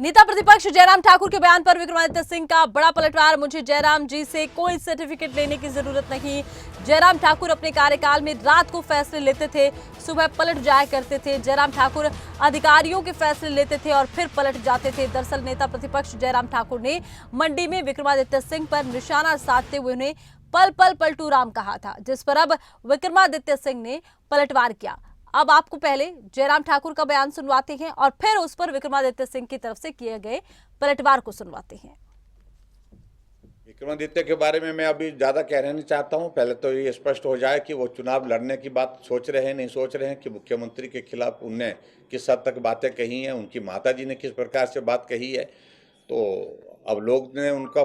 नेता प्रतिपक्ष जयराम ठाकुर के बयान पर विक्रमादित्य सिंह का बड़ा पलटवार। मुझे जयराम जी से कोई सर्टिफिकेट लेने की जरूरत नहीं। जयराम ठाकुर अपने कार्यकाल में रात को फैसले लेते थे, सुबह पलट जाया करते थे। जयराम ठाकुर अधिकारियों के फैसले लेते थे और फिर पलट जाते थे। दरअसल नेता प्रतिपक्ष जयराम ठाकुर ने मंडी में विक्रमादित्य सिंह पर निशाना साधते हुए उन्हें पल पल पलटू राम कहा था, जिस पर अब विक्रमादित्य सिंह ने पलटवार किया। अब आपको पहले जयराम ठाकुर का बयान सुनवाते हैं और फिर उस पर विक्रमादित्य सिंह की तरफ से किए गए पलटवार को सुनवाते हैं। विक्रमादित्य के बारे में मैं अभी ज्यादा कहना नहीं चाहता हूं। पहले तो ये स्पष्ट हो जाए कि वो चुनाव लड़ने की बात सोच रहे हैं, नहीं सोच रहे हैं, कि मुख्यमंत्री के खिलाफ उनने किस हद तक बातें कही हैं, उनकी माताजी ने किस प्रकार से बात कही है। तो अब लोग ने उनका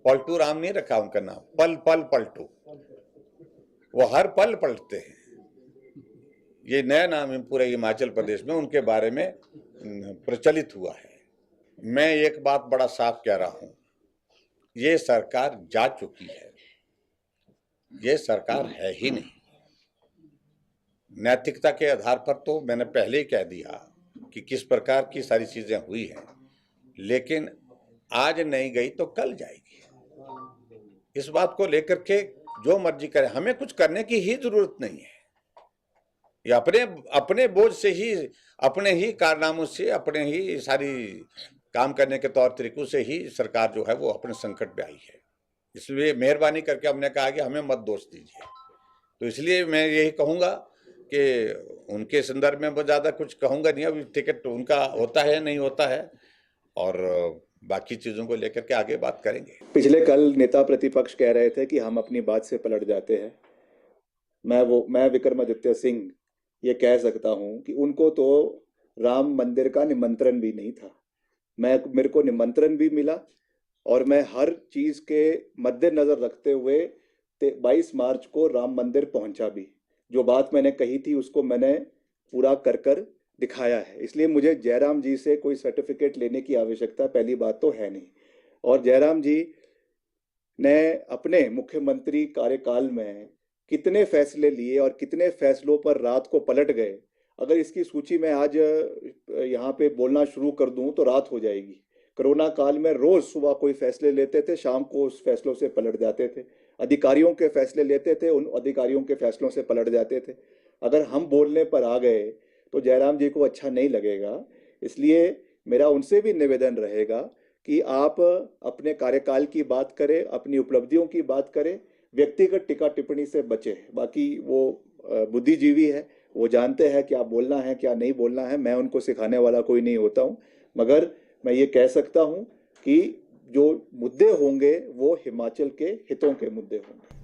पलटू राम नहीं रखा, उनका नाम पल पल पलटू। वो हर पल पलटते हैं। ये नया नाम है पूरे हिमाचल प्रदेश में उनके बारे में प्रचलित हुआ है। मैं एक बात बड़ा साफ कह रहा हूं, ये सरकार जा चुकी है, ये सरकार है ही नहीं। नैतिकता के आधार पर तो मैंने पहले ही कह दिया कि किस प्रकार की सारी चीजें हुई हैं, लेकिन आज नहीं गई तो कल जाएगी। इस बात को लेकर के जो मर्जी करें, हमें कुछ करने की ही जरूरत नहीं है। ये अपने बोझ से ही, अपने ही कारनामों से, अपने ही सारी काम करने के तौर तरीकों से ही सरकार जो है वो अपने संकट में आई है। इसलिए मेहरबानी करके हमने कहा कि हमें मत दोष दीजिए। तो इसलिए मैं यही कहूंगा कि उनके संदर्भ में बहुत ज्यादा कुछ कहूंगा नहीं। अभी टिकट उनका होता है नहीं होता है, और बाकी चीजों को लेकर के आगे बात करेंगे। पिछले कल नेता प्रतिपक्ष कह रहे थे कि हम अपनी बात से पलट जाते हैं। मैं विक्रमादित्य सिंह ये कह सकता हूँ कि उनको तो राम मंदिर का निमंत्रण भी नहीं था। मेरे को निमंत्रण भी मिला और मैं हर चीज़ के मद्देनज़र रखते हुए 22 मार्च को राम मंदिर पहुंचा भी। जो बात मैंने कही थी उसको मैंने पूरा कर दिखाया है। इसलिए मुझे जयराम जी से कोई सर्टिफिकेट लेने की आवश्यकता पहली बात तो है नहीं। और जयराम जी ने अपने मुख्यमंत्री कार्यकाल में कितने फैसले लिए और कितने फैसलों पर रात को पलट गए, अगर इसकी सूची में आज यहाँ पे बोलना शुरू कर दूं तो रात हो जाएगी। कोरोना काल में रोज सुबह कोई फैसले लेते थे, शाम को उस फैसलों से पलट जाते थे। अधिकारियों के फैसले लेते थे, उन अधिकारियों के फैसलों से पलट जाते थे। अगर हम बोलने पर आ गए तो जयराम जी को अच्छा नहीं लगेगा। इसलिए मेरा उनसे भी निवेदन रहेगा कि आप अपने कार्यकाल की बात करें, अपनी उपलब्धियों की बात करें, व्यक्तिगत टीका टिप्पणी से बचे। बाकी वो बुद्धिजीवी है, वो जानते हैं क्या बोलना है क्या नहीं बोलना है। मैं उनको सिखाने वाला कोई नहीं होता हूँ, मगर मैं ये कह सकता हूँ कि जो मुद्दे होंगे वो हिमाचल के हितों के मुद्दे होंगे।